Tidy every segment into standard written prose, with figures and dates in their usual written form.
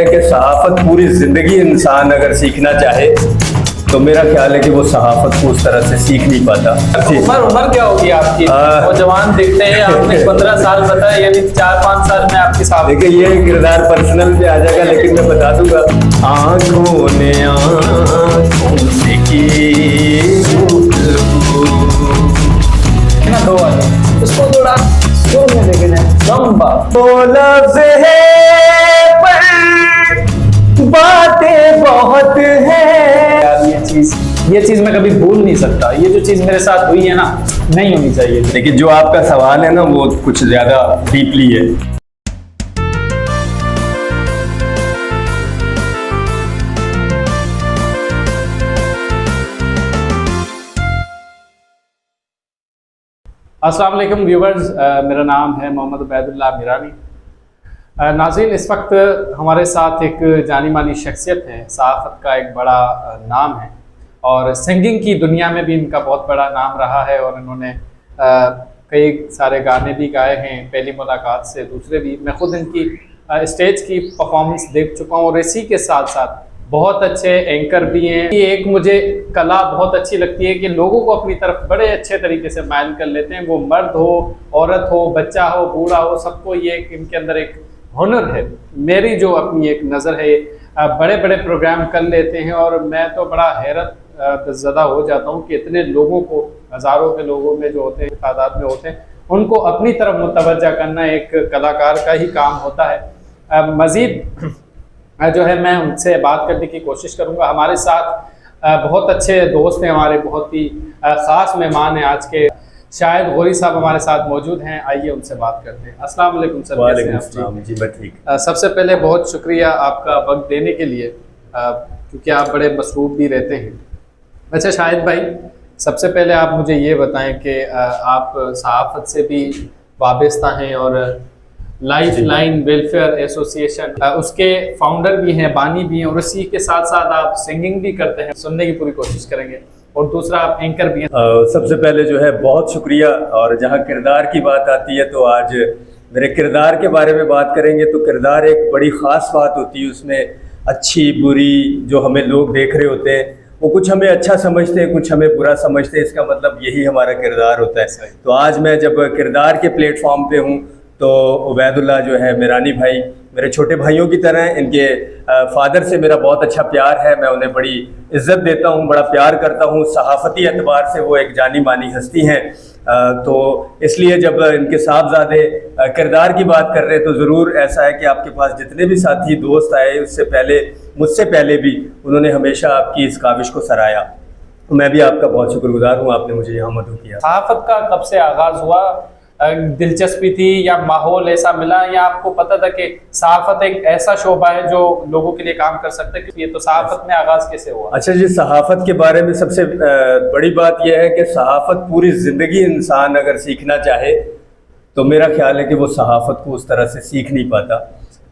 कि सहाफत पूरी जिंदगी इंसान अगर सीखना चाहे तो मेरा ख्याल है कि वो सहाफत को उस तरह से सीख नहीं पाता। उम्र क्या होगी आपकी? वो जवान दिखते हैं, आपने 15 साल बताया, यानी 4-5 साल में आपकी साहब। देखिए ये किरदार पर्सनल पे आ जाएगा, लेकिन मैं बता दूंगा। आंखों ने आंखों से की दो वाले उसको थोड़ा सुर में लेके जाए। लंबा तो लफ्ज़ है पर बातें बहुत है। यार, ये चीज मैं कभी भूल नहीं सकता। ये जो चीज मेरे साथ हुई है ना, नहीं होनी चाहिए। लेकिन जो आपका सवाल है ना वो कुछ ज्यादा डीपली है। अस्सलाम वालेकुम व्यूवर्स, मेरा नाम है मोहम्मद उबैदुल्लाह मिरानी। नाज़रीन, इस वक्त हमारे साथ एक जानी मानी शख्सियत है, सहाफ़त का एक बड़ा नाम है और सिंगिंग की दुनिया में भी इनका बहुत बड़ा नाम रहा है और इन्होंने कई सारे गाने भी गाए हैं, पहली मुलाकात से, दूसरे भी। मैं खुद इनकी स्टेज की परफॉर्मेंस देख चुका हूँ और इसी के साथ साथ बहुत अच्छे एंकर भी हैं। ये एक मुझे कला बहुत अच्छी लगती है कि लोगों को अपनी तरफ बड़े अच्छे तरीके से मायल कर लेते हैं। वो मर्द हो, औरत हो, बच्चा हो, बूढ़ा हो, सबको ये इनके अंदर एक हुनर है। मेरी जो अपनी एक नज़र है, बड़े बड़े प्रोग्राम कर लेते हैं और मैं तो बड़ा हैरत ज़दा हो जाता हूँ कि इतने लोगों को, हज़ारों के लोगों में जो होते हैं, तादाद में होते हैं, उनको अपनी तरफ मुतवज्जा करना एक कलाकार का ही काम होता है। मज़ीद जो है मैं उनसे बात करने की कोशिश करूंगा। हमारे साथ बहुत अच्छे दोस्त हैं, हमारे बहुत ही ख़ास मेहमान हैं आज के। शायद गौरी साहब हमारे साथ मौजूद हैं, आइए उनसे बात करते हैं। अस्सलाम वालेकुम सर। वालेकुम अस्सलाम जी, मैं ठीक। सबसे पहले बहुत शुक्रिया आपका वक्त देने के लिए, क्योंकि आप बड़े मसरूफ़ भी रहते हैं। अच्छा शाहिद भाई, सबसे पहले आप मुझे ये बताएं कि आप सहाफ़त से भी वाबस्ता हैं और लाइफ लाइन वेलफेयर एसोसिएशन उसके फाउंडर भी हैं, बानी भी हैं, और इसी के साथ साथ आप सिंगिंग भी करते हैं। सुनने की पूरी कोशिश करेंगे। और दूसरा, आप एंकर भी हैं। सबसे पहले जो है बहुत शुक्रिया। और जहाँ किरदार की बात आती है तो आज मेरे किरदार के बारे में बात करेंगे। तो किरदार एक बड़ी ख़ास बात होती है, उसमें अच्छी बुरी जो हमें लोग देख रहे होते हैं वो कुछ हमें अच्छा समझते हैं, कुछ हमें बुरा समझते हैं। इसका मतलब यही हमारा किरदार होता है। तो आज मैं जब किरदार के प्लेटफॉर्म पे हूँ तो उबैदुल्लाह जो है मिरानी भाई मेरे छोटे भाइयों की तरह हैं। इनके फादर से मेरा बहुत अच्छा प्यार है, मैं उन्हें बड़ी इज्जत देता हूँ, बड़ा प्यार करता हूँ। सहाफ़ती एतबार से वो एक जानी मानी हस्ती हैं। तो इसलिए जब इनके साहबजादे किरदार की बात कर रहे हैं तो ज़रूर ऐसा है कि आपके पास जितने भी साथी दोस्त आए उससे पहले, मुझसे पहले भी उन्होंने हमेशा आपकी इस काविश को सराहा। मैं भी आपका बहुत शुक्रगुजार हूँ, आपने मुझे यहाँ मदद किया। सहाफ़त का कब से आगाज़ हुआ? दिलचस्पी थी या माहौल ऐसा मिला, या आपको पता था कि सहाफ़त एक ऐसा शोबा है जो लोगों के लिए काम कर सकता है? ये तो सहाफ़त में आगाज़ कैसे हुआ? अच्छा जी, सहाफ़त के बारे में सबसे बड़ी बात यह है कि सहाफ़त पूरी ज़िंदगी इंसान अगर सीखना चाहे तो मेरा ख्याल है कि वो सहाफ़त को उस तरह से सीख नहीं पाता।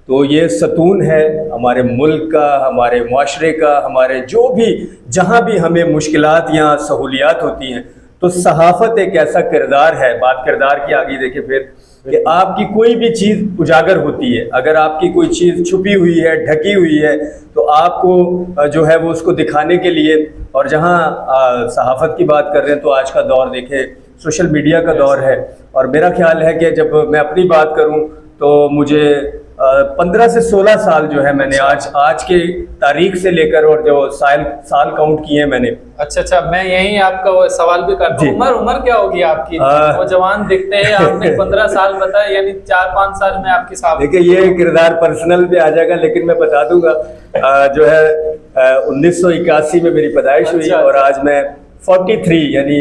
तो ये सतून है हमारे मुल्क का, हमारे मुआशरे का, हमारे जो भी जहाँ भी हमें मुश्किलात या सहूलियात होती हैं तो सहाफ़त एक ऐसा किरदार है। बात किरदार की आगे देखें फिर कि आपकी कोई भी चीज़ उजागर होती है, अगर आपकी कोई चीज़ छुपी हुई है, ढकी हुई है, तो आपको जो है वो उसको दिखाने के लिए, और जहाँ सहाफ़त की बात कर रहे हैं तो आज का दौर देखें, सोशल मीडिया का दौर है। और मेरा ख्याल है कि जब मैं अपनी बात करूँ तो मुझे 15 से 16 साल जो है मैंने आज के तारीख से लेकर और जो साल काउंट किए हैं मैंने। अच्छा, मैं यही आपका वो सवाल भी करता हूँ। उम्र क्या होगी आपकी? वो जवान दिखते हैं, आपने 15 साल बताया, यानी 4-5 साल में आपकी साहब। देखिए ये किरदार पर्सनल पे आ जाएगा, लेकिन मैं बता दूंगा। जो है 1981 में मेरी पैदाइश हुई और आज मैं 43 यानी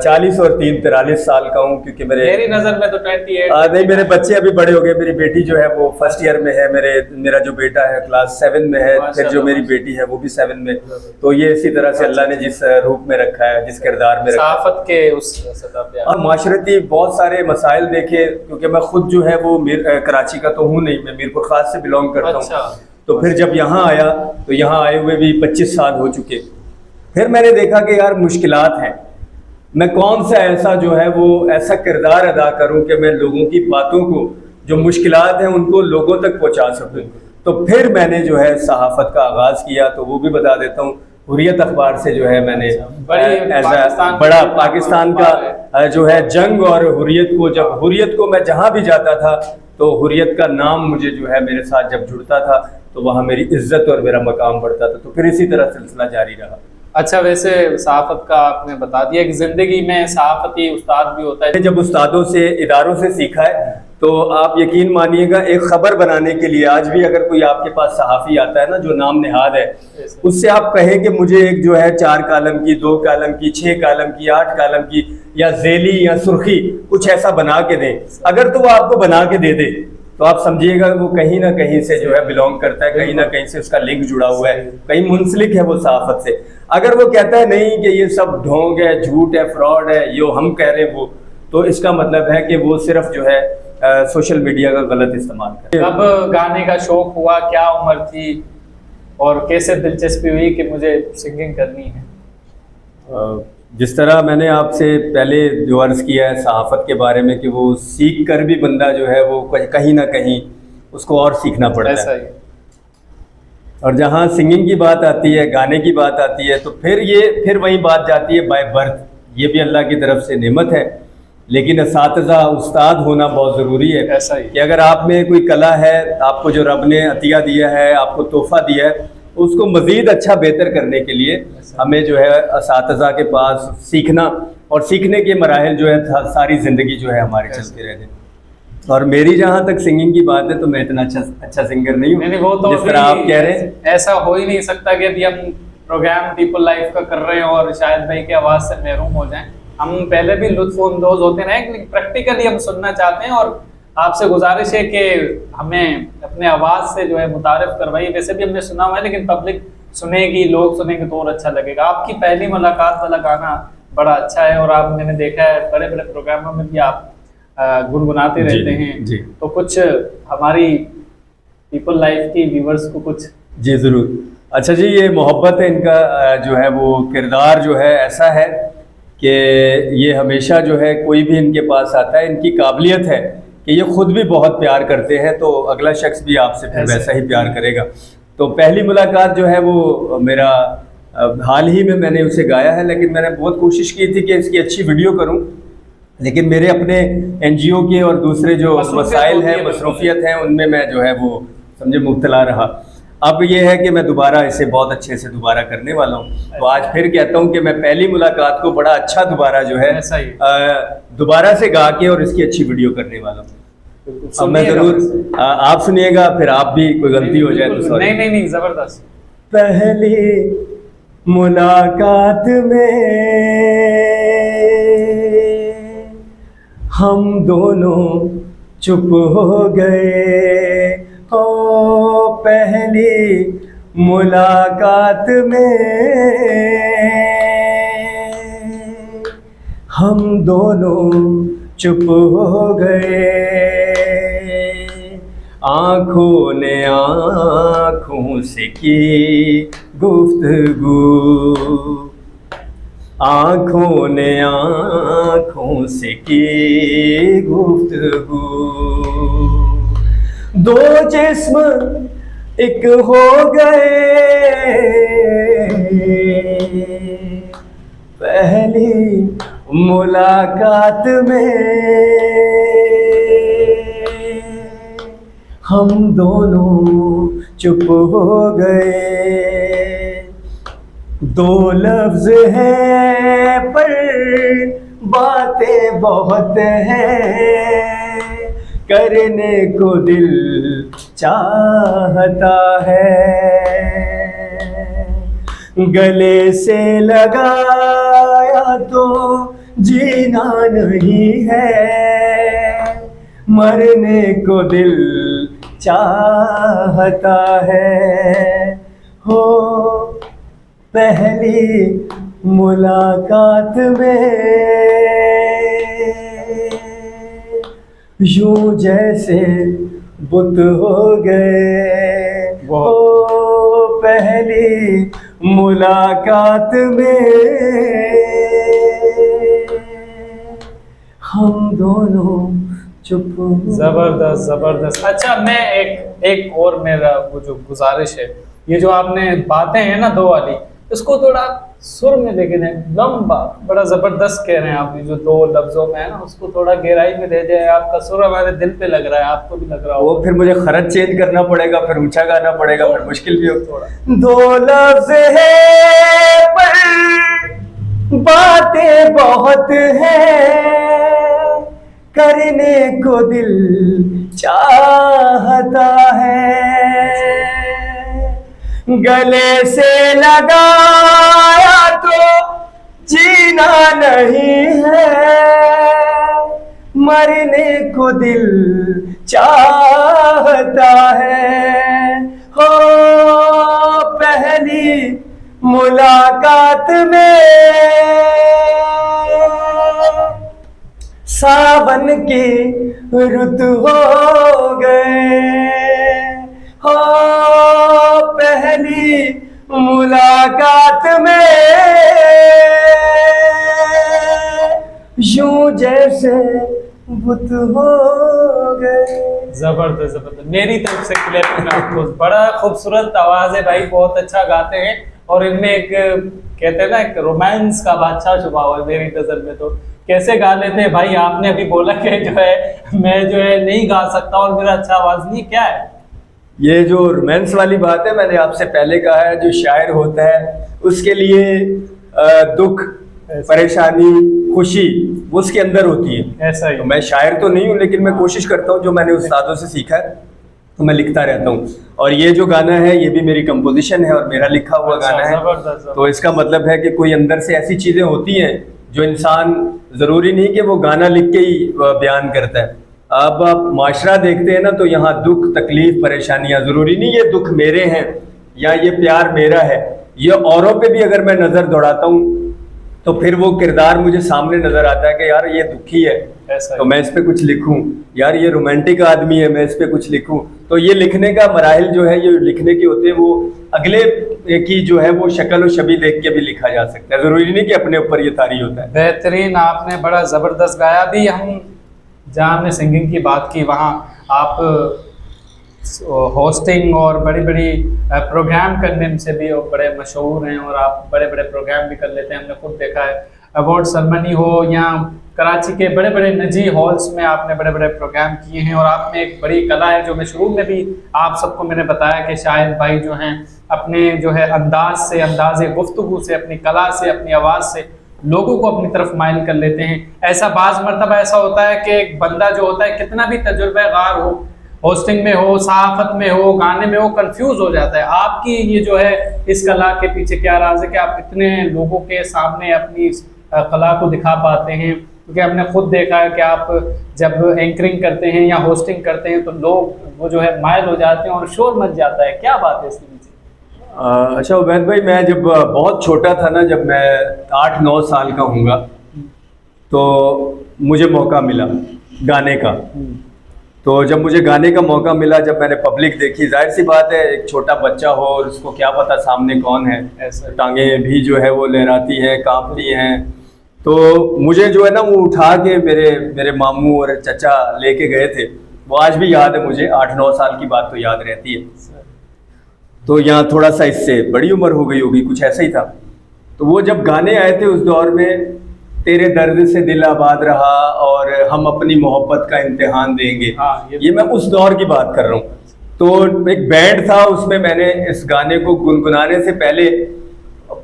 40 और 3 43 साल का हूँ, क्योंकि मेरी नज़र में तो 28। नहीं, मेरे बच्चे अभी बड़े हो गए। मेरी बेटी जो है वो फर्स्ट ईयर में है, मेरा जो बेटा है क्लास 7 में है, फिर जो मेरी बेटी है वो भी 7 में। तो ये इसी तरह से अल्लाह ने जिस रूप में रखा है, जिस किरदार में रखा सहाफ़त के उस सतह पे और माशरती बहुत सारे मसाइल देखे, क्योंकि मैं खुद जो है वो कराची का तो हूँ नहीं, मैं मीरपुर खास से बिलोंग करता हूँ। तो फिर जब यहाँ आया तो यहाँ आए हुए भी 25 साल हो चुके। फिर मैंने देखा कि यार मुश्किलात हैं, मैं कौन सा ऐसा जो है वो ऐसा किरदार अदा करूं कि मैं लोगों की बातों को, जो मुश्किलात हैं उनको लोगों तक पहुंचा सकूं। तो फिर मैंने जो है सहाफ़त का आगाज़ किया। तो वो भी बता देता हूँ, हुर्रियत अखबार से जो है मैंने बड़ा पाकिस्तान का जो है जंग और हुर्रियत को, जब हुर्रियत को मैं जहाँ भी जाता था तो हुर्रियत का नाम मुझे जो है मेरे साथ जब जुड़ता था तो वहाँ मेरी इज्जत और मेरा मकाम बढ़ता था। तो फिर इसी तरह सिलसिला जारी रहा। अच्छा, वैसे सहाफ़त का आपने बता दिया कि ज़िंदगी में सहाफ़ती उस्ताद भी होता है। जब उस्तादों से, इदारों से सीखा है, तो आप यकीन मानिएगा एक खबर बनाने के लिए आज भी अगर कोई आपके पास सहाफ़ी आता है ना जो नाम निहाद है, उससे आप कहें कि मुझे एक जो है 4 कालम की, 2 कालम की, 6 कालम की, 8 कालम की या ज़ेली या सुर्खी कुछ ऐसा बना के दे, अगर तो वो आपको बना के दे दे तो आप समझिएगा वो कहीं ना कहीं से जो है बिलोंग करता है, कहीं ना कहीं से उसका लिंक जुड़ा हुआ है, कहीं मुंसलिक है वो सहाफ़त से। अगर वो कहता है नहीं कि ये सब ढोंग है, झूठ है, फ्रॉड है, यो हम कह रहे हैं वो, तो इसका मतलब है कि वो सिर्फ जो है सोशल मीडिया का गलत इस्तेमाल कर। कब गाने का शौक हुआ, क्या उम्र थी और कैसे दिलचस्पी हुई कि मुझे सिंगिंग करनी है? जिस तरह मैंने आपसे पहले जो अर्ज़ किया है सहाफ़त के बारे में कि वो सीख कर भी बंदा जो है वो कहीं ना कहीं उसको और सीखना पड़ता है। और जहाँ सिंगिंग की बात आती है, गाने की बात आती है, तो फिर वही बात जाती है बाय बर्थ। ये भी अल्लाह की तरफ से नेमत है, लेकिन असातिज़ा उस्ताद होना बहुत ज़रूरी है। ऐसा ही कि अगर आप में कोई कला है, आपको जो रब ने अतिया दिया है, आपको तोहफ़ा दिया है, उसको मज़ीद अच्छा बेहतर करने के लिए हमें जो है असातिज़ा के पास सीखना, और सीखने के मराहिल जो है सारी ज़िंदगी जो है हमारी चलते रहते। और मेरी जहाँ तक सिंगिंग की बात है तो मैं इतना अच्छा सिंगर नहीं हूँ। नहीं, वो तो जिस तरह आप कह रहे हैं, ऐसा हो ही नहीं सकता कि अभी हम प्रोग्राम पीपल लाइफ का कर रहे हैं और शायद भाई की आवाज़ से महरूम हो जाएं। हम पहले भी लुत्फ़अंदोज़ होते रहे, लेकिन प्रैक्टिकली हम सुनना चाहते हैं और आपसे गुजारिश है कि हमें अपने आवाज़ से जो है मुतारिफ करवाइए। वैसे भी हमने सुना हुआ है, लेकिन पब्लिक सुनेगी, लोग सुनेंगे तो और अच्छा लगेगा। आपकी पहली मुलाकात वाला गाना बड़ा अच्छा है और आप, मैंने देखा है बड़े बड़े प्रोग्रामों में भी आप गुनगुनाते रहते हैं। जी। तो कुछ हमारी पीपल लाइफ की व्यूवर्स को कुछ। जी ज़रूर। अच्छा जी, ये मोहब्बत है इनका जो है वो किरदार जो है ऐसा है कि ये हमेशा जो है कोई भी इनके पास आता है, इनकी काबिलियत है कि ये खुद भी बहुत प्यार करते हैं, तो अगला शख्स भी आपसे फिर वैसा ही प्यार करेगा। तो पहली मुलाकात जो है वो मेरा हाल ही में मैंने उसे गाया है, लेकिन मैंने बहुत कोशिश की थी कि इसकी अच्छी वीडियो करूं, लेकिन मेरे अपने NGO के और दूसरे जो मसाइल हैं, मसरूफियत हैं, उनमें मैं जो है वो समझे मुब्तला रहा। अब ये है कि मैं दोबारा इसे बहुत अच्छे से दोबारा करने वाला हूँ। तो आज फिर कहता हूँ कि मैं पहली मुलाकात को बड़ा अच्छा दोबारा जो है दोबारा से गा के और इसकी अच्छी वीडियो करने वाला हूँ। अब मैं ज़रूर आप सुनिएगा, फिर आप भी कोई गलती हो जाए तो सॉरी। नहीं, ज़बरदस्त। पहली मुलाकात में हम दोनों चुप हो गए, हो पहली मुलाकात में हम दोनों चुप हो गए, आँखों ने आँखों से की गुफ्तगू, आँखों ने आँखों से की गुफ्तगू, दो जिस्म एक हो गए, पहली मुलाकात में हम दोनों चुप हो गए। दो लफ्ज हैं पर बातें बहुत हैं, करने को दिल चाहता है, गले से लगाया तो जीना नहीं है, मरने को दिल चाहता है, हो पहली मुलाकात में यूं जैसे बुत हो गए, हो पहली मुलाकात में हम दोनों चुप जबरदस्त जबरदस्त। अच्छा, मैं एक और मेरा वो जो गुजारिश है, ये जो आपने बातें हैं ना दो वाली, इसको थोड़ा सुर में लेके जाए, लंबा, बड़ा जबरदस्त कह रहे हैं आप। ये जो दो लफ्जों में है ना, उसको थोड़ा गहराई में ले जाए। आपका सुर हमारे दिल पे लग रहा है, आपको भी लग रहा वो हो। फिर मुझे खरच चेंज करना पड़ेगा, फिर ऊंचा गाना पड़ेगा, फिर मुश्किल भी हो थोड़ा। दो लफ्ज है पर बातें बहुत है, करने को दिल चाहता है, गले से लगाया तो जीना नहीं है, मरने को दिल चाहता है। हो पहली मुलाकात में सावन की रुत हो गए, हो पहली मुलाकात में यूं जैसे बुत हो गए। जबरदस्त जबरदस्त। मेरी तरफ से क्लियर आपको, बड़ा खूबसूरत आवाज है भाई, बहुत अच्छा गाते हैं। और इनमें एक कहते हैं ना, एक रोमांस का बादशाह छुपा हुआ है मेरी नजर में। तो कैसे गा लेते हैं भाई? आपने अभी बोला कि जो है मैं जो है नहीं गा सकता और मेरा अच्छा आवाज नहीं, क्या है ये जो रोमांस वाली बात है, मैंने आपसे पहले कहा है, जो शायर होता है उसके लिए दुख, परेशानी, खुशी वो उसके अंदर होती है। ऐसा ही? तो मैं शायर तो नहीं हूँ, लेकिन मैं कोशिश करता हूँ, जो मैंने उस्तादों से सीखा है तो मैं लिखता रहता हूँ। और ये जो गाना है ये भी मेरी कंपोजिशन है और मेरा लिखा हुआ अच्छा, गाना है। जबरदस्त। तो इसका मतलब है कि कोई अंदर से ऐसी चीजें होती हैं जो इंसान, जरूरी नहीं कि वो गाना लिख के ही बयान करता है। अब आप माशरा देखते हैं ना, तो यहाँ दुख, तकलीफ, परेशानियां, जरूरी नहीं ये दुख मेरे हैं या ये प्यार मेरा है, ये औरों पे भी अगर मैं नजर दौड़ाता हूँ तो फिर वो किरदार मुझे सामने नजर आता है कि यार ये दुखी है ऐसा तो ही। मैं इस पे कुछ लिखूं, यार ये रोमांटिक आदमी है मैं इस पे कुछ लिखूं। तो ये लिखने का मराहिल जो है, ये लिखने के होते हैं, वो अगले की जो है वो शक्ल और छवि देख के भी लिखा जा सकता है, जरूरी नहीं कि अपने ऊपर ये तारी होता है। बेहतरीन, आपने बड़ा जबरदस्त गाया। अभी हम जहाँ हमने सिंगिंग की बात की, वहाँ आप होस्टिंग और बड़ी बड़ी प्रोग्राम करने से भी बड़े मशहूर हैं, और आप बड़े बड़े प्रोग्राम भी कर लेते हैं। हमने खुद देखा है, अवार्ड सेरेमनी हो या कराची के बड़े बड़े निजी हॉल्स में आपने बड़े बड़े प्रोग्राम किए हैं। और आप में एक बड़ी कला है, जो मैं शुरू में भी आप सबको मैंने बताया कि शायद भाई जो हैं अपने जो है अंदाज से, अंदाज़े गुफ्तगू से, अपनी कला से, अपनी आवाज़ से लोगों को अपनी तरफ माइल कर लेते हैं। ऐसा बाज़ मरतबा ऐसा होता है कि एक बंदा जो होता है कितना भी तजुर्बेकार हो, होस्टिंग में हो, सहाफत में हो, गाने में हो, कंफ्यूज हो जाता है। आपकी ये जो है इस कला के पीछे क्या राज है कि आप इतने लोगों के सामने अपनी कला को दिखा पाते हैं? क्योंकि हमने खुद देखा है कि आप जब एंकरिंग करते हैं या होस्टिंग करते हैं तो लोग वो जो है माइल हो जाते हैं और शोर मच जाता है। क्या बात है इसके पीछे? अच्छा उबैद भाई, मैं जब बहुत छोटा था ना, जब मैं 8-9 साल का हूँगा, तो मुझे मौका मिला गाने का। तो जब मुझे गाने का मौका मिला, जब मैंने पब्लिक देखी, जाहिर सी बात है एक छोटा बच्चा हो और उसको क्या पता सामने कौन है, ऐसा टांगें भी जो है वो लहराती हैं, कांपती हैं। तो मुझे जो है ना वो उठा के मेरे मामू और चचा लेके गए थे। वो आज भी याद है मुझे, 8-9 साल की बात तो याद रहती है। तो यहाँ थोड़ा सा इससे बड़ी उम्र हो गई होगी, कुछ ऐसा ही था। तो वो जब गाने आए थे उस दौर में, तेरे दर्द से दिल आबाद रहा और हम अपनी मोहब्बत का इम्तिहान देंगे, हाँ, ये मैं उस दौर की बात कर रहा हूँ। तो एक बैंड था, उसमें मैंने इस गाने को गुनगुनाने से पहले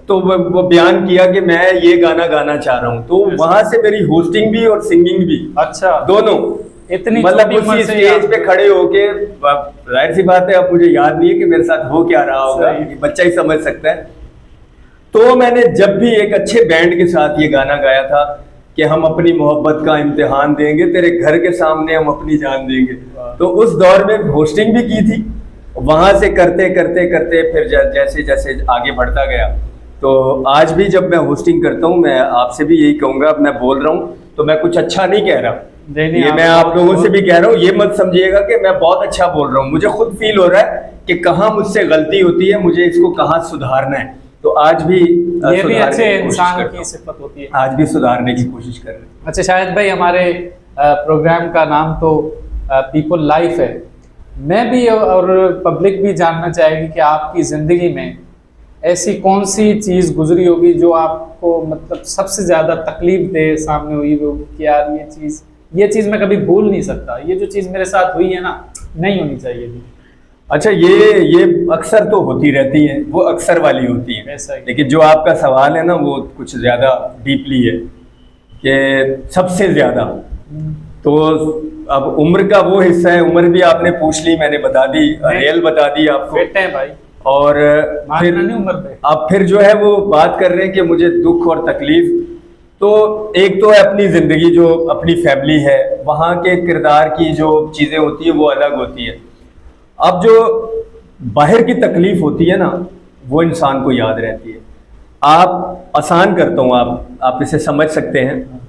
तो वो बयान किया कि मैं ये गाना गाना चाह रहा हूँ। तो वहां से मेरी होस्टिंग भी और सिंगिंग भी, अच्छा, दोनों, इतनी मतलब छोटी उम्र उसी से स्टेज पे खड़े होके, जाहिर सी बात है अब मुझे याद नहीं है कि मेरे साथ हो क्या रहा होगा, सही। बच्चा ही समझ सकता है। तो मैंने जब भी एक अच्छे बैंड के साथ ये गाना गाया था कि हम अपनी मोहब्बत का इम्तिहान देंगे, तेरे घर के सामने हम अपनी जान देंगे, तो उस दौर में होस्टिंग भी की थी। वहां से करते करते करते फिर जैसे जैसे आगे बढ़ता गया, तो आज भी जब मैं होस्टिंग करता हूँ, मैं आपसे भी यही कहूँगा, अब मैं बोल रहा हूँ तो मैं कुछ अच्छा नहीं कह रहा, ये मैं आप लोगों से भी कह रहा हूँ, ये मत समझिएगा कि मैं बहुत अच्छा बोल रहा हूँ। मुझे खुद फील हो रहा है कि कहाँ मुझसे गलती होती है, मुझे इसको कहाँ सुधारना है। तो आज भी ये भी अच्छे इंसान की सिफत होती है, आज भी सुधारने की कोशिश कर रहे हैं। अच्छा शाहिद भाई, हमारे प्रोग्राम का नाम तो पीपल लाइफ है। मैं भी और पब्लिक भी जानना चाहेगी कि आपकी ज़िंदगी में ऐसी कौन सी चीज़ गुजरी होगी जो आपको मतलब सबसे ज़्यादा तकलीफ दे सामने हुई वो कि यार ये चीज़ मैं कभी भूल नहीं सकता, ये जो चीज़ मेरे साथ हुई है ना, नहीं होनी चाहिए थी। अच्छा, ये अक्सर तो होती रहती है, वो अक्सर वाली होती है। ऐसा ही। लेकिन जो आपका सवाल है ना वो कुछ ज़्यादा डीपली है कि सबसे ज़्यादा। तो अब उम्र का वो हिस्सा है, उम्र भी आपने पूछ ली, मैंने बता दी, रियल बता दी आपको। फिट है भाई, और फिर नहीं उम्र पे। अब फिर जो है वो बात कर रहे हैं कि मुझे दुख और तकलीफ, तो एक तो है अपनी ज़िंदगी, जो अपनी फैमिली है, वहाँ के किरदार की जो चीज़ें होती है वो अलग होती है। अब जो बाहर की तकलीफ होती है ना वो इंसान को याद रहती है। आप आसान करता हूँ, आप इसे समझ सकते हैं।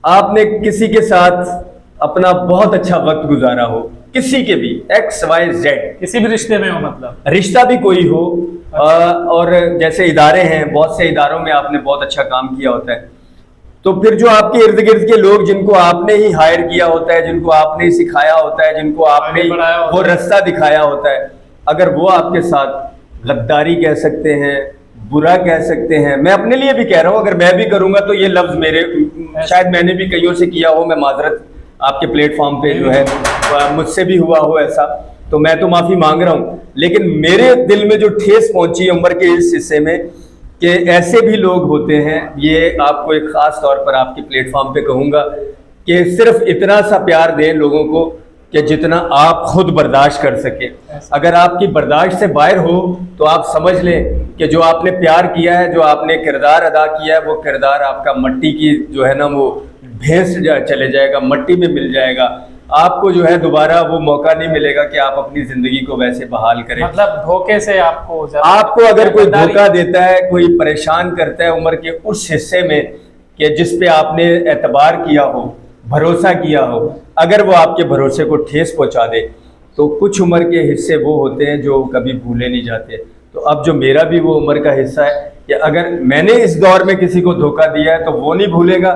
आपने किसी के साथ अपना बहुत अच्छा वक्त गुजारा हो, किसी के भी XYZ, किसी भी रिश्ते में हो, मतलब रिश्ता भी कोई हो, और जैसे इदारे हैं, बहुत से इदारों में आपने बहुत अच्छा काम किया होता है, तो फिर जो आपके इर्द गिर्द के लोग जिनको आपने ही हायर किया होता है, जिनको आपने ही सिखाया होता है, जिनको आपने ही वो रास्ता दिखाया होता है, अगर वो आपके साथ गद्दारी कह सकते हैं, बुरा कह सकते हैं, मैं अपने लिए भी कह रहा हूँ, अगर मैं भी करूंगा तो ये लफ्ज मेरे, शायद मैंने भी कईयों से किया हो, मैं माजरत आपके प्लेटफॉर्म पे जो है मुझसे भी हुआ हो ऐसा, तो मैं तो माफी मांग रहा हूँ। लेकिन मेरे दिल में जो ठेस पहुंची उम्र के इस हिस्से में कि ऐसे भी लोग होते हैं, ये आपको एक खास तौर पर आपके प्लेटफॉर्म पे कहूँगा कि सिर्फ इतना सा प्यार दें लोगों को कि जितना आप खुद बर्दाश्त कर सके। अगर आपकी बर्दाश्त से बाहर हो तो आप समझ लें कि जो आपने प्यार किया है, जो आपने किरदार अदा किया है, वो किरदार आपका मट्टी की जो है ना वो भैंस चले जाएगा, मट्टी में मिल जाएगा। आपको जो है दोबारा वो मौका नहीं मिलेगा कि आप अपनी जिंदगी को वैसे बहाल करें। मतलब धोखे से आपको अगर कोई धोखा देता है, कोई परेशान करता है उम्र के उस हिस्से में कि जिस पे आपने एतबार किया हो, भरोसा किया हो, अगर वो आपके भरोसे को ठेस पहुंचा दे, तो कुछ उम्र के हिस्से वो होते हैं जो कभी भूले नहीं जाते। तो अब जो मेरा भी वो उम्र का हिस्सा है कि अगर मैंने इस दौर में किसी को धोखा दिया है तो वो नहीं भूलेगा,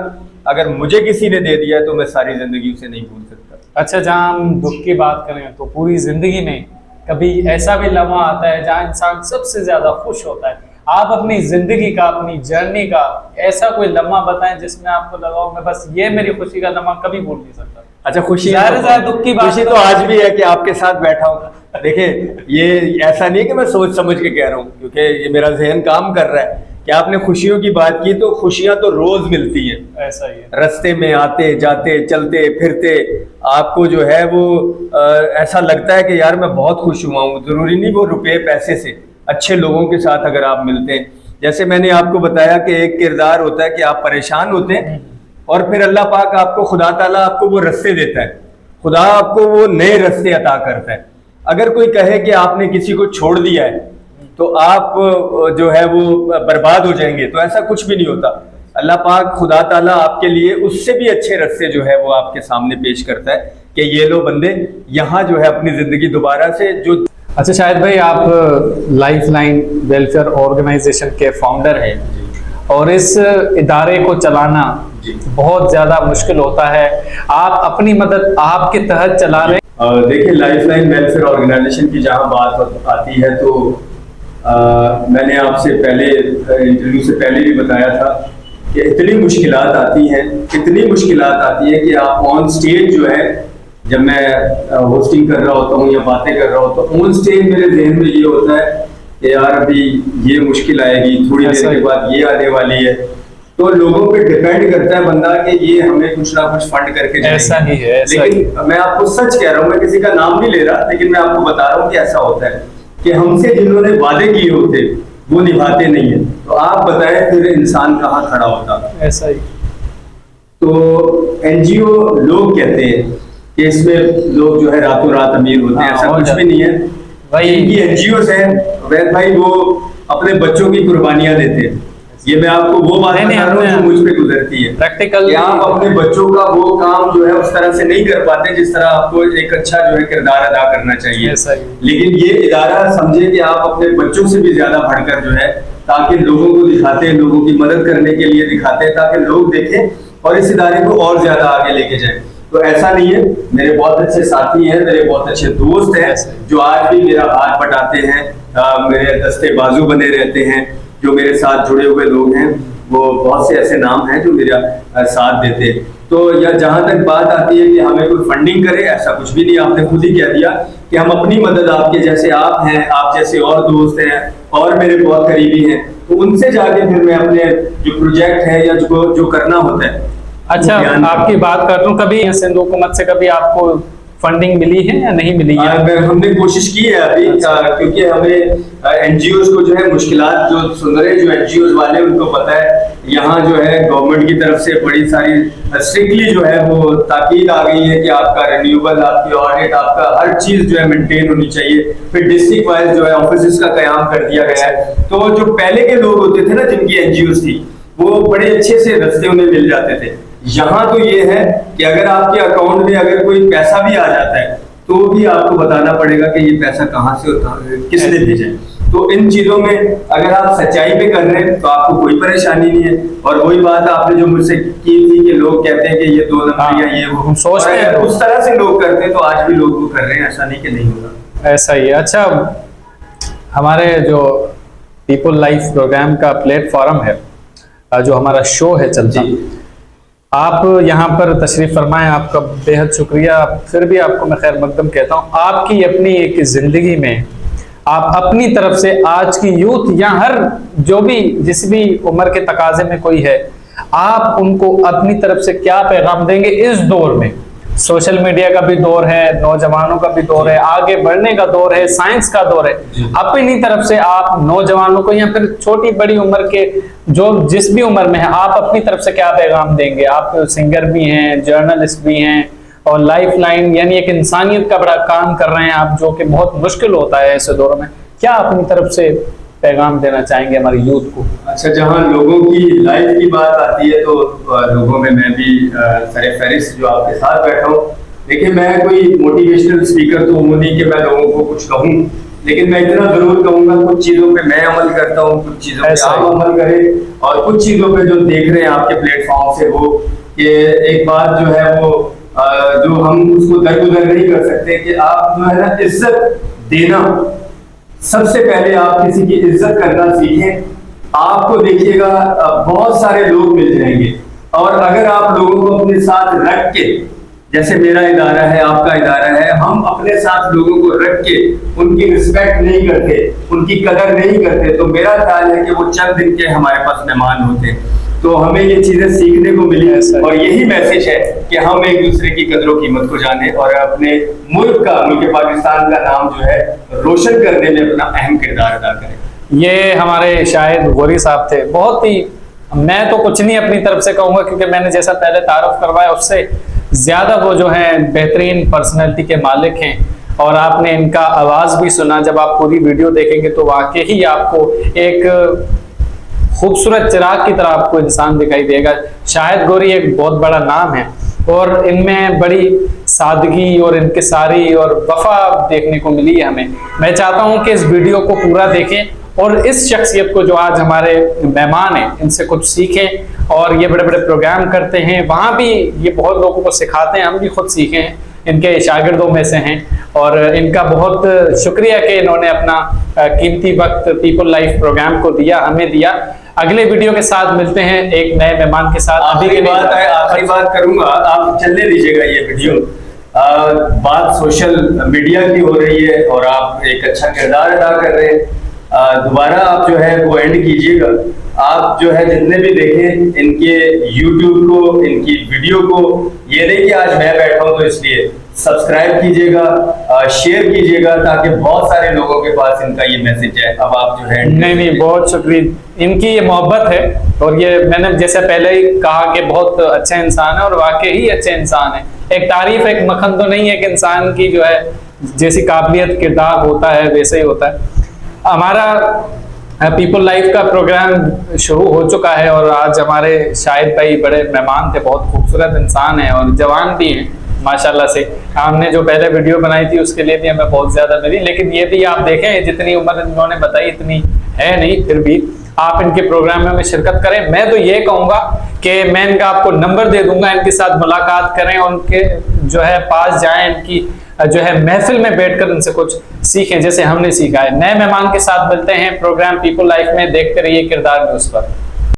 अगर मुझे किसी ने दे दिया है तो मैं सारी जिंदगी उसे नहीं भूल सकता। अच्छा, जहाँ हम दुख की बात करें तो पूरी जिंदगी में कभी ऐसा भी लम्हा आता है जहाँ इंसान सबसे ज्यादा खुश होता है। आप अपनी जिंदगी का, अपनी जर्नी का ऐसा कोई लम्हा बताएं जिसमें आपको लगा हो मैं बस ये मेरी खुशी का लम्हा कभी भूल नहीं सकता। अच्छा, खुशी दुख की बात खुशी तो आज भी है कि आपके साथ बैठा हूँ। देखिए, ये ऐसा नहीं है कि मैं सोच समझ के कह रहा हूँ, क्योंकि ये मेरा जहन काम कर रहा है कि आपने खुशियों की बात की, तो खुशियां तो रोज मिलती हैं। ऐसा ही है, रास्ते में आते जाते चलते फिरते आपको जो है वो ऐसा लगता है कि यार मैं बहुत खुश हुआ हूँ। जरूरी नहीं वो रुपये पैसे से, अच्छे लोगों के साथ अगर आप मिलते हैं, जैसे मैंने आपको बताया कि एक किरदार होता है कि आप परेशान होते हैं और फिर अल्लाह पाक आपको, खुदा ताला आपको वो रास्ते देता है, खुदा आपको वो नए रास्ते अता करता है। अगर कोई कहे कि आपने किसी को छोड़ दिया है तो आप जो है वो बर्बाद हो जाएंगे, तो ऐसा कुछ भी नहीं होता। अल्लाह पाक, खुदा ताला आपके लिए उससे भी अच्छे रास्ते जो है वो आपके सामने पेश करता है कि ये लो बंदे, यहाँ जो है अपनी जिंदगी दोबारा से जो। अच्छा शाहिद भाई, आप लाइफलाइन वेलफेयर ऑर्गेनाइजेशन के फाउंडर हैं और इस इदारे को चलाना बहुत ज़्यादा मुश्किल होता है। आप अपनी मदद आपके तहत चला रहे हैं। देखिए, लाइफलाइन वेलफेयर ऑर्गेनाइजेशन की जहाँ बात आती है तो मैंने आपसे पहले इंटरव्यू से पहले भी बताया था कि इतनी मुश्किलात आती हैं, इतनी मुश्किलात आती है कि आप ऑन स्टेज जो है, जब मैं होस्टिंग कर रहा होता हूँ या बातें कर रहा होता हूँ, ऑन स्टेज मेरे जहन में ये होता है कि यार अभी ये मुश्किल आएगी, थोड़ी देर के बाद ये आने वाली है। तो लोगों पे डिपेंड करता है बंदा कि ये हमें कुछ ना कुछ फंड करके जाएंगे। ऐसा ही है, लेकिन मैं आपको सच कह रहा हूँ, मैं किसी का नाम नहीं ले रहा, लेकिन मैं आपको बता रहा हूँ कि ऐसा होता है कि हमसे जिन्होंने वादे किए होते वो निभाते नहीं है। तो आप बताएं फिर इंसान कहाँ खड़ा होता। ऐसा ही। तो एनजीओ लोग कहते हैं कि इसमें लोग जो है रातों रात अमीर होते हैं, ऐसा कुछ भी नहीं है भाई। इनकी एनजीओ है वैद भाई, वो अपने बच्चों की कुर्बानियां देते हैं। ये मैं आपको वो बात बता रहा हूँ जो मुझ पे गुजरती है प्रैक्टिकल। आप अपने बच्चों का वो काम जो है उस तरह से नहीं कर पाते जिस तरह आपको एक अच्छा जो है किरदार अदा करना चाहिए। लेकिन ये इदारा समझे कि आप अपने बच्चों से भी ज्यादा बढ़कर जो है, ताकि लोगों को दिखाते हैं, लोगों की मदद करने के लिए दिखाते हैं, ताकि लोग देखें और इस इदारे को और ज्यादा आगे लेके जाएं। तो ऐसा नहीं है, मेरे बहुत अच्छे साथी हैं, मेरे बहुत अच्छे दोस्त हैं जो आज भी मेरा हाथ बटाते हैं, मेरे दस्ते बाजू बने रहते हैं। जो मेरे साथ जुड़े हुए लोग हैं वो बहुत से ऐसे नाम हैं जो मेरा साथ देते हैं। तो या जहां तक बात आती है कि हमें कोई फंडिंग करे, ऐसा कुछ भी नहीं। आपने खुद ही कह दिया कि हम अपनी मदद, आपके जैसे आप हैं, आप जैसे और दोस्त हैं और मेरे बहुत करीबी हैं, तो उनसे जाके फिर मैं अपने जो प्रोजेक्ट है या जो करना होता है। अच्छा, आपकी बात करता हूँ, कभी सिंध हुकूमत से कभी आपको फंडिंग मिली है या नहीं मिली है? हमने कोशिश की है अभी, क्योंकि हमें एनजीओ को जो है मुश्किलात, जो सुन रहे जो एनजीओ वाले उनको पता है, यहाँ जो है गवर्नमेंट की तरफ से बड़ी सारी स्ट्रिक्टली जो है वो ताकीद आ गई है कि आपका रिन्यूएबल, आपकी ऑडिट, आपका हर चीज जो है मेंटेन होनी चाहिए। फिर डिस्ट्रिक्ट वाइज जो है ऑफिस का कयाम कर दिया गया है। तो जो पहले के लोग होते थे ना, जिनकी एनजीओ थी, वो बड़े अच्छे से रास्ते उन्हें मिल जाते थे। यहाँ तो ये है कि अगर आपके अकाउंट में अगर कोई पैसा भी आ जाता है तो भी आपको बताना पड़ेगा कि ये पैसा कहाँ से होता है, किसने भेजा है। तो इन चीजों में अगर आप सच्चाई पे कर रहे हैं तो आपको कोई परेशानी नहीं है। और वही बात आपने जो मुझसे की थी कि लोग कहते हैं कि ये 2 नंबर या ये वो, हम सोच रहे हैं उस तरह से लोग करते हैं तो आज भी लोग वो कर रहे हैं, ऐसा नहीं कि नहीं होगा। ऐसा ही है। अच्छा, हमारे जो पीपल लाइफ प्रोग्राम का प्लेटफॉर्म है, जो हमारा शो है चलता, आप यहाँ पर तशरीफ फरमाएं, आपका बेहद शुक्रिया। फिर भी आपको मैं खैर मकदम कहता हूँ। आपकी अपनी एक जिंदगी में आप अपनी तरफ से आज की यूथ या हर जो भी जिस भी उम्र के तकाजे में कोई है, आप उनको अपनी तरफ से क्या पैगाम देंगे इस दौर में? सोशल मीडिया का भी दौर है, नौजवानों का भी दौर है, आगे बढ़ने का दौर है, साइंस का दौर है। अपनी तरफ से आप नौजवानों को या फिर छोटी बड़ी उम्र के जो जिस भी उम्र में है, आप अपनी तरफ से क्या पैगाम देंगे? आप सिंगर भी हैं, जर्नलिस्ट भी हैं और लाइफ लाइन यानी एक इंसानियत का बड़ा काम कर रहे हैं आप, जो कि बहुत मुश्किल होता है ऐसे दौर में। क्या अपनी तरफ से पैगाम देना चाहेंगे हमारे यूथ को? अच्छा, जहाँ लोगों की लाइफ की बात आती है तो लोगों में मैं भी सरे फहरिस्त जो आपके साथ बैठा हूँ। देखिए, मैं कोई मोटिवेशनल स्पीकर तो हूँ नहीं कि मैं लोगों को कुछ कहूँ, लेकिन मैं इतना जरूर कहूंगा, कुछ चीजों पे मैं अमल करता हूँ, कुछ चीजों पे आप अमल करें, और कुछ चीजों पे जो देख रहे हैं आपके प्लेटफॉर्म से हो कि एक बात जो है वो जो हम उसको दरगुदर नहीं कर सकते कि आप जो है ना इज्जत देना, सबसे पहले आप किसी की इज्जत करना सीखें। आपको देखिएगा बहुत सारे लोग मिल जाएंगे, और अगर आप लोगों को अपने साथ रख के, जैसे मेरा इदारा है, आपका इदारा है, हम अपने साथ लोगों को रख के उनकी रिस्पेक्ट नहीं करते, उनकी कदर नहीं करते, तो मेरा ख्याल है कि वो चंद दिन के हमारे पास मेहमान होते हैं। तो हमें ये चीजें सीखने को मिली, और यही मैसेज है कि हम एक दूसरे की कदरों कीमत को जाने और अपने मुल्क पाकिस्तान का नाम जो है रोशन करने में अपना अहम किरदार अदा करें। ये हमारे शायद गौरी साहब थे, बहुत ही, मैं तो कुछ नहीं अपनी तरफ से कहूंगा क्योंकि मैंने जैसा पहले तारुफ करवाया उससे ज्यादा वो जो है बेहतरीन पर्सनैलिटी के मालिक हैं। और आपने इनका आवाज भी सुना, जब आप पूरी वीडियो देखेंगे तो वाकई ही आपको एक खूबसूरत चिराग की तरह आपको इंसान दिखाई देगा। शाहिद गौरी एक बहुत बड़ा नाम है और इनमें बड़ी सादगी और इनकिसारी और वफा देखने को मिली है हमें। मैं चाहता हूं कि इस वीडियो को पूरा देखें और इस शख्सियत को जो आज हमारे मेहमान हैं इनसे कुछ सीखें। और ये बड़े बड़े प्रोग्राम करते हैं, वहाँ भी ये बहुत लोगों को सिखाते हैं, हम भी खुद सीखे हैं, इनके शागिर्दों में से हैं। और इनका बहुत शुक्रिया कि इन्होंने अपना कीमती वक्त पीपल लाइफ प्रोग्राम को दिया, हमें दिया। अगले वीडियो के साथ मिलते हैं एक नए मेहमान के साथ। आखिरी बात करूंगा, आप चलने दीजिएगा ये वीडियो। बात सोशल मीडिया की हो रही है और आप एक अच्छा किरदार अदा कर रहे हैं। दोबारा आप जो है वो एंड कीजिएगा। आप जो है जितने भी देखें इनके YouTube को, इनकी वीडियो को, ये नहीं कि आज मैं बैठा हूं तो इसलिए सब्सक्राइब कीजिएगा, शेयर कीजिएगा, ताकि बहुत सारे लोगों के पास इनका ये मैसेज जाए। अब आप जो है नहीं, बहुत शुक्रिया, इनकी ये मोहब्बत है। और ये मैंने जैसे पहले ही कहा कि बहुत अच्छा इंसान है और वाकई ही अच्छे इंसान है। एक तारीफ, एक मखन तो नहीं है कि इंसान की जो है जैसी काबिलियत किरदार होता है वैसे ही होता है। हमारा पीपल लाइफ का प्रोग्राम शुरू हो चुका है और आज हमारे शाहिद भाई बड़े मेहमान थे, बहुत खूबसूरत इंसान हैं और जवान भी हैं माशाल्लाह से। हमने जो पहले वीडियो बनाई थी उसके लिए भी हमें बहुत ज़्यादा मिली, लेकिन ये भी आप देखें जितनी उम्र इन्होंने बताई इतनी है नहीं, फिर भी आप इनके प्रोग्राम में शिरकत करें। मैं तो ये कहूंगा कि मैं इनका आपको नंबर दे दूंगा, इनके साथ मुलाकात करें, उनके जो है पास जाएं, इनकी जो है महफिल में बैठकर इनसे कुछ सीखें जैसे हमने सीखा है। नए मेहमान के साथ मिलते हैं प्रोग्राम पीपल लाइफ में। देखते रहिए किरदार न्यूज़ पर।